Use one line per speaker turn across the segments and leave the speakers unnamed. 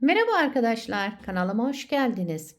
Merhaba arkadaşlar, kanalıma hoş geldiniz.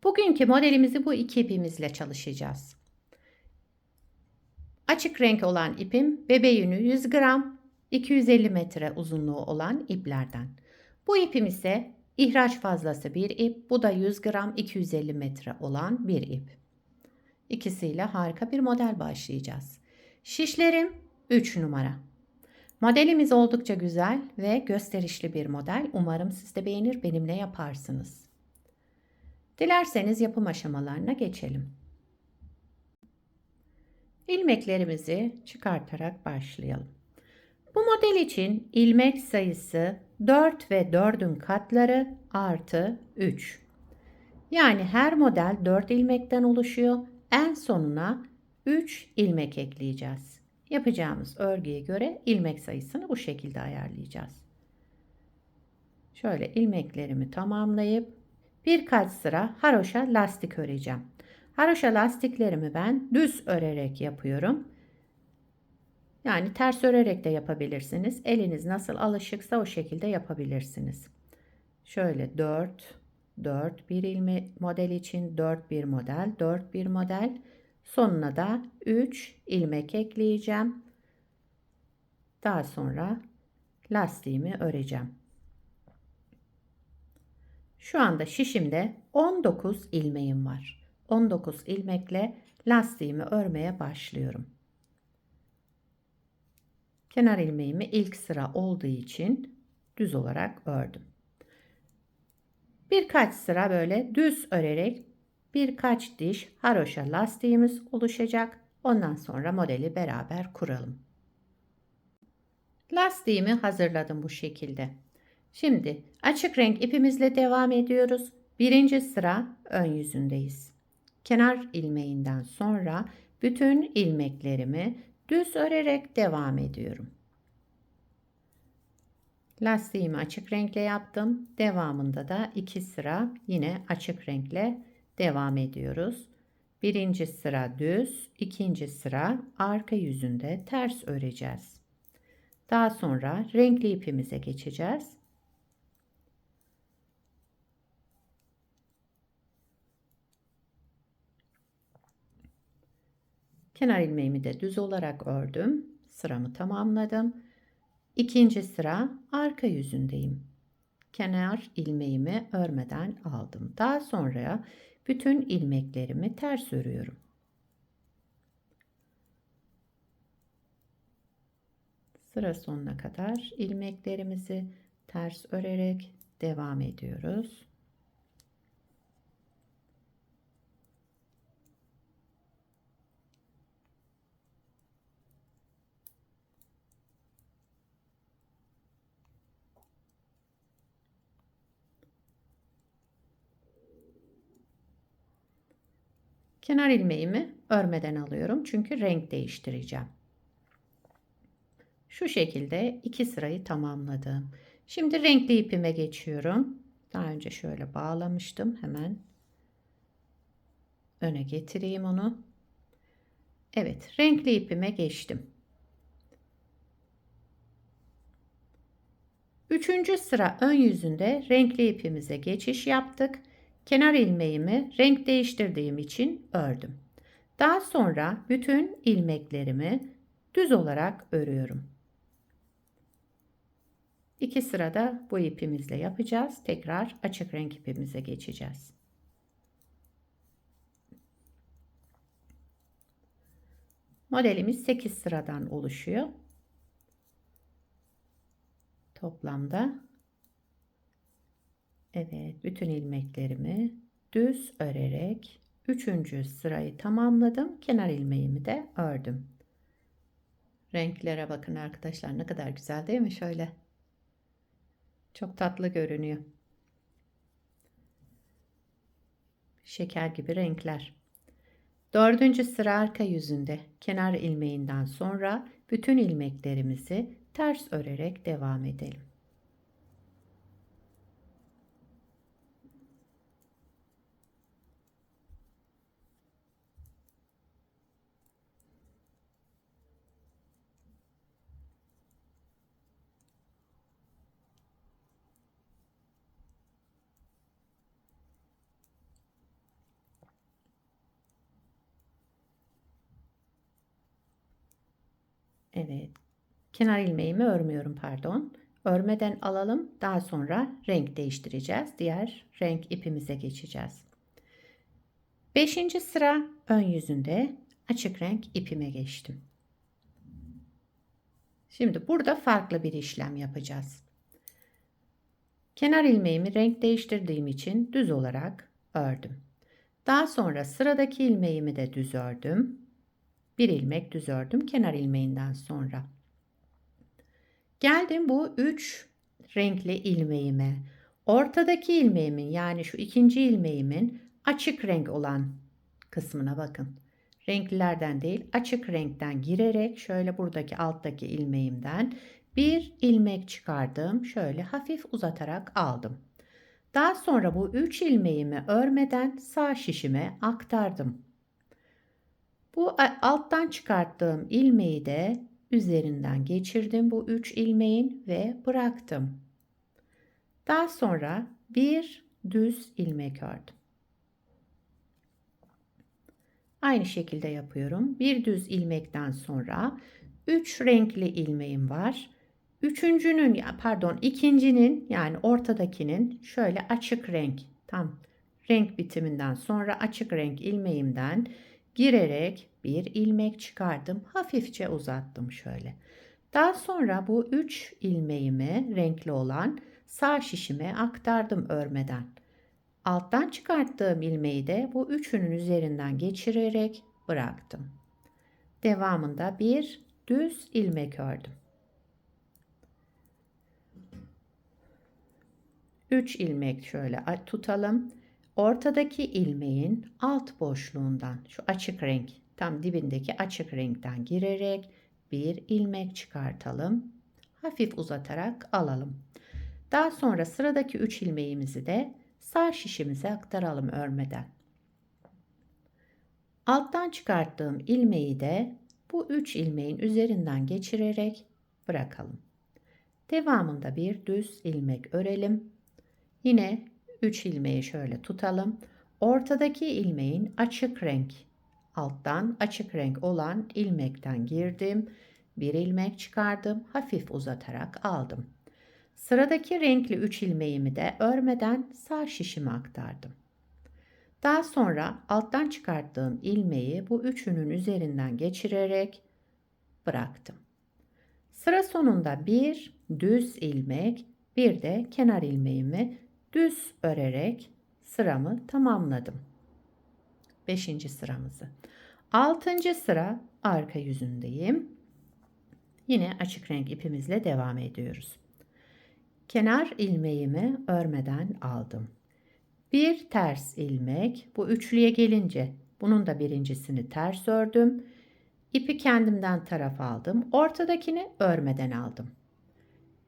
Bugünkü modelimizi bu iki ipimizle çalışacağız. Açık renk olan ipim bebe yünü 100 gram, 250 metre uzunluğu olan iplerden. Bu ipim ise ihraç fazlası bir ip, bu da 100 gram 250 metre olan bir ip. İkisiyle harika bir model başlayacağız. Şişlerim 3 numara. Modelimiz oldukça güzel ve gösterişli bir model. Umarım siz de beğenir, benimle yaparsınız. Dilerseniz yapım aşamalarına geçelim. İlmeklerimizi çıkartarak başlayalım. Bu model için ilmek sayısı 4 ve 4'ün katları artı 3. Yani her model 4 ilmekten oluşuyor. En sonuna 3 ilmek ekleyeceğiz. Yapacağımız örgüye göre ilmek sayısını bu şekilde ayarlayacağız. Şöyle ilmeklerimi tamamlayıp birkaç sıra haroşa lastik öreceğim. Haroşa lastiklerimi ben düz örerek yapıyorum. Yani ters örerek de yapabilirsiniz. Eliniz nasıl alışıksa o şekilde yapabilirsiniz. Şöyle 4 4 bir ilmek model için 4 bir model, 4 bir model. Sonuna da 3 ilmek ekleyeceğim. Daha sonra lastiğimi öreceğim. Şu anda şişimde 19 ilmeğim var. 19 ilmekle lastiğimi örmeye başlıyorum. Kenar ilmeğimi ilk sıra olduğu için düz olarak ördüm. Birkaç sıra böyle düz örerek birkaç diş haroşa lastiğimiz oluşacak. Ondan sonra modeli beraber kuralım. Lastiğimi hazırladım bu şekilde. Şimdi açık renk ipimizle devam ediyoruz. Birinci sıra ön yüzündeyiz. Kenar ilmeğinden sonra bütün ilmeklerimi düz örerek devam ediyorum. Lastiğimi açık renkle yaptım. Devamında da 2 sıra yine açık renkle devam ediyoruz. Birinci sıra düz, ikinci sıra arka yüzünde ters öreceğiz. Daha sonra renkli ipimize geçeceğiz. Kenar ilmeğimi de düz olarak ördüm. Sıramı tamamladım. İkinci sıra arka yüzündeyim. Kenar ilmeğimi örmeden aldım. Daha sonra bütün ilmeklerimi ters örüyorum. Sıra sonuna kadar ilmeklerimizi ters örerek devam ediyoruz. Kenar ilmeğimi örmeden alıyorum çünkü renk değiştireceğim. Şu şekilde 2 sırayı tamamladım. Şimdi renkli ipime geçiyorum. Daha önce şöyle bağlamıştım. Hemen öne getireyim onu. Evet, renkli ipime geçtim. Üçüncü sıra ön yüzünde renkli ipimize geçiş yaptık. Kenar ilmeğimi renk değiştirdiğim için ördüm. Daha sonra bütün ilmeklerimi düz olarak örüyorum. 2 sırada bu ipimizle yapacağız. Tekrar açık renk ipimize geçeceğiz. Modelimiz 8 sıradan oluşuyor. Toplamda evet, bütün ilmeklerimi düz örerek 3. sırayı tamamladım. Kenar ilmeğimi de ördüm. Renklere bakın arkadaşlar, ne kadar güzel değil mi şöyle? Çok tatlı görünüyor. Şeker gibi renkler. 4. sıra arka yüzünde kenar ilmeğinden sonra bütün ilmeklerimizi ters örerek devam edelim. Evet. Kenar ilmeğimi örmüyorum, pardon. Örmeden alalım. Daha sonra renk değiştireceğiz. Diğer renk ipimize geçeceğiz. 5. sıra ön yüzünde açık renk ipime geçtim. Şimdi burada farklı bir işlem yapacağız. Kenar ilmeğimi renk değiştirdiğim için düz olarak ördüm. Daha sonra sıradaki ilmeğimi de düz ördüm. Bir ilmek düz ördüm kenar ilmeğinden sonra. Geldim bu 3 renkli ilmeğime. Ortadaki ilmeğimin, yani şu ikinci ilmeğimin açık renk olan kısmına bakın. Renklilerden değil, açık renkten girerek şöyle buradaki alttaki ilmeğimden bir ilmek çıkardım. Şöyle hafif uzatarak aldım. Daha sonra bu 3 ilmeğimi örmeden sağ şişime aktardım. Bu alttan çıkarttığım ilmeği de üzerinden geçirdim bu 3 ilmeğin ve bıraktım. Daha sonra bir düz ilmek ördüm. Aynı şekilde yapıyorum. Bir düz ilmekten sonra 3 renkli ilmeğim var. İkincinin, yani ortadakinin şöyle açık renk, tam renk bitiminden sonra açık renk ilmeğimden girerek bir ilmek çıkardım. Hafifçe uzattım şöyle. Daha sonra bu 3 ilmeğimi, renkli olan, sağ şişime aktardım örmeden. Alttan çıkarttığım ilmeği de bu üçünün üzerinden geçirerek bıraktım. Devamında bir düz ilmek ördüm. 3 ilmek şöyle tutalım. Ortadaki ilmeğin alt boşluğundan, şu açık renk, tam dibindeki açık renkten girerek bir ilmek çıkartalım. Hafif uzatarak alalım. Daha sonra sıradaki 3 ilmeğimizi de sağ şişimize aktaralım örmeden. Alttan çıkarttığım ilmeği de bu 3 ilmeğin üzerinden geçirerek bırakalım. Devamında bir düz ilmek örelim. Yine 3 ilmeği şöyle tutalım. Ortadaki ilmeğin açık renk, alttan açık renk olan ilmekten girdim. Bir ilmek çıkardım. Hafif uzatarak aldım. Sıradaki renkli 3 ilmeğimi de örmeden sağ şişime aktardım. Daha sonra alttan çıkarttığım ilmeği bu üçünün üzerinden geçirerek bıraktım. Sıra sonunda bir düz ilmek, bir de kenar ilmeğimi düz örerek sıramı tamamladım. 5. sıramızı. 6. sıra arka yüzündeyim. Yine açık renk ipimizle devam ediyoruz. Kenar ilmeğimi örmeden aldım. Bir ters ilmek, bu üçlüye gelince bunun da birincisini ters ördüm. İpi kendimden tarafa aldım. Ortadakini örmeden aldım.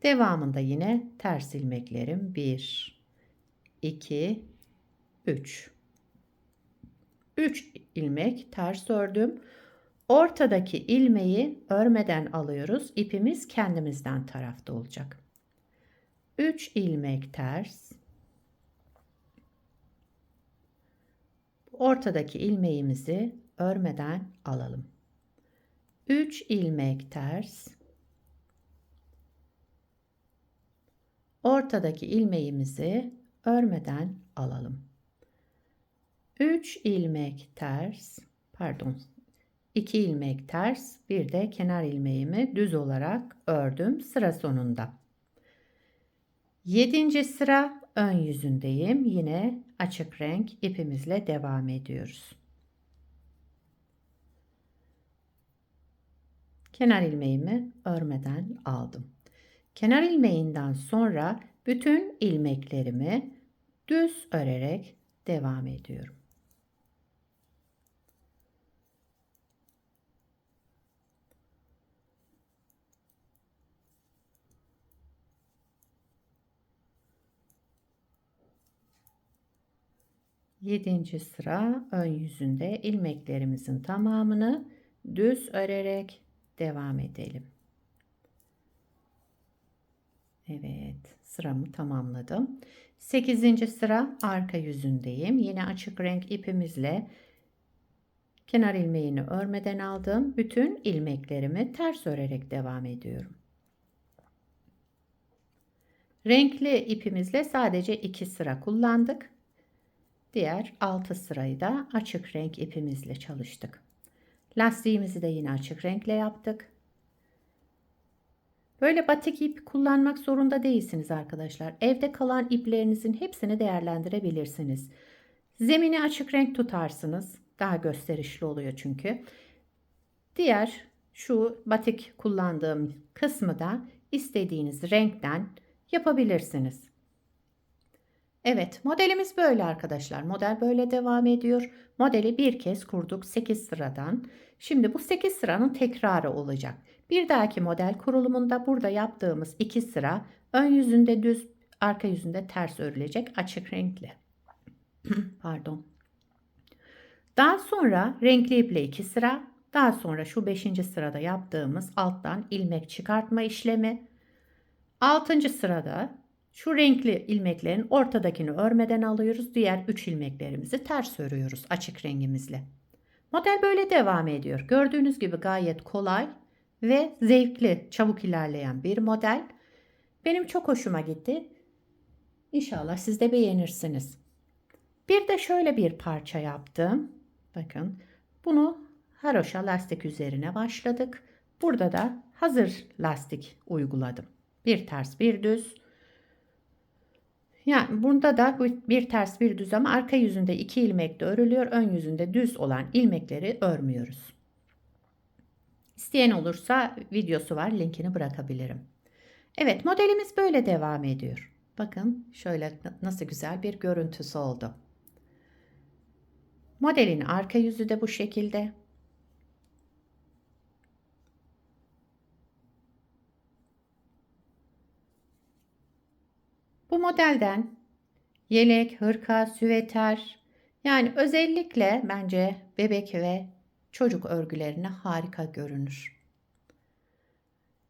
Devamında yine ters ilmeklerim 1, 2, 3. 3 ilmek ters ördüm. Ortadaki ilmeği örmeden alıyoruz. İpimiz kendimizden tarafta olacak. 3 ilmek ters. Ortadaki ilmeğimizi örmeden alalım. 3 ilmek ters. Ortadaki ilmeğimizi örmeden alalım. 3 ilmek ters, 2 ilmek ters, bir de kenar ilmeğimi düz olarak ördüm sıra sonunda. 7. sıra ön yüzündeyim. Yine açık renk ipimizle devam ediyoruz. Kenar ilmeğimi örmeden aldım. Kenar ilmeğinden sonra bütün ilmeklerimi düz örerek devam ediyorum. Yedinci sıra ön yüzünde ilmeklerimizin tamamını düz örerek devam edelim. Evet, sıramı tamamladım. 8. sıra arka yüzündeyim. Yine açık renk ipimizle Kenar ilmeğini örmeden aldım. Bütün ilmeklerimi ters örerek devam ediyorum. Renkli ipimizle sadece 2 sıra kullandık. Diğer 6 sırayı da açık renk ipimizle çalıştık. Lastiğimizi de yine açık renkle yaptık. Böyle batik ip kullanmak zorunda değilsiniz arkadaşlar. Evde kalan iplerinizin hepsini değerlendirebilirsiniz. Zemini açık renk tutarsınız. Daha gösterişli oluyor çünkü. Diğer şu batik kullandığım kısmı da istediğiniz renkten yapabilirsiniz. Evet, modelimiz böyle arkadaşlar. Model böyle devam ediyor. Modeli bir kez kurduk 8 sıradan. Şimdi bu 8 sıranın tekrarı olacak. Bir dahaki model kurulumunda burada yaptığımız 2 sıra ön yüzünde düz, arka yüzünde ters örülecek açık renkli. Pardon. Daha sonra renkli iple 2 sıra, daha sonra şu 5. sırada yaptığımız alttan ilmek çıkartma işlemi. 6. sırada şu renkli ilmeklerin ortadakini örmeden alıyoruz. Diğer 3 ilmeklerimizi ters örüyoruz açık rengimizle. Model böyle devam ediyor. Gördüğünüz gibi gayet kolay ve zevkli, çabuk ilerleyen bir model. Benim çok hoşuma gitti. İnşallah siz de beğenirsiniz. Bir de şöyle bir parça yaptım. Bakın bunu haroşa lastik üzerine başladık. Burada da hazır lastik uyguladım. Bir ters bir düz. Yani bunda da bir ters bir düz ama arka yüzünde 2 ilmek de örülüyor. Ön yüzünde düz olan ilmekleri örmüyoruz. İsteyen olursa videosu var, linkini bırakabilirim. Evet, modelimiz böyle devam ediyor. Bakın şöyle nasıl güzel bir görüntüsü oldu. Modelin arka yüzü de bu şekilde. Bu modelden yelek, hırka, süveter, yani özellikle bence bebek ve çocuk örgülerine harika görünür.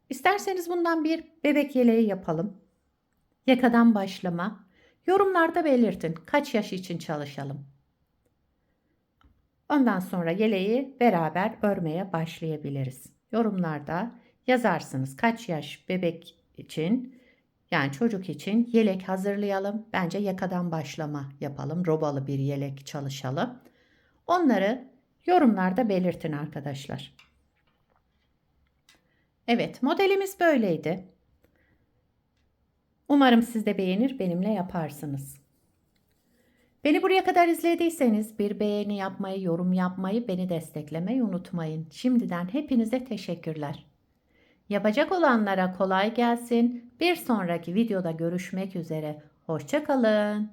İsterseniz bundan bir bebek yeleği yapalım. Yakadan başlama. Yorumlarda belirtin kaç yaş için çalışalım. Ondan sonra yeleği beraber örmeye başlayabiliriz. Yorumlarda yazarsınız kaç yaş bebek için, yani çocuk için yelek hazırlayalım. Bence yakadan başlama yapalım. Robalı bir yelek çalışalım. Onları yorumlarda belirtin arkadaşlar. Evet, modelimiz böyleydi. Umarım siz de beğenir, benimle yaparsınız. Beni buraya kadar izlediyseniz bir beğeni yapmayı, yorum yapmayı, beni desteklemeyi unutmayın. Şimdiden hepinize teşekkürler. Yapacak olanlara kolay gelsin. Bir sonraki videoda görüşmek üzere. Hoşça kalın.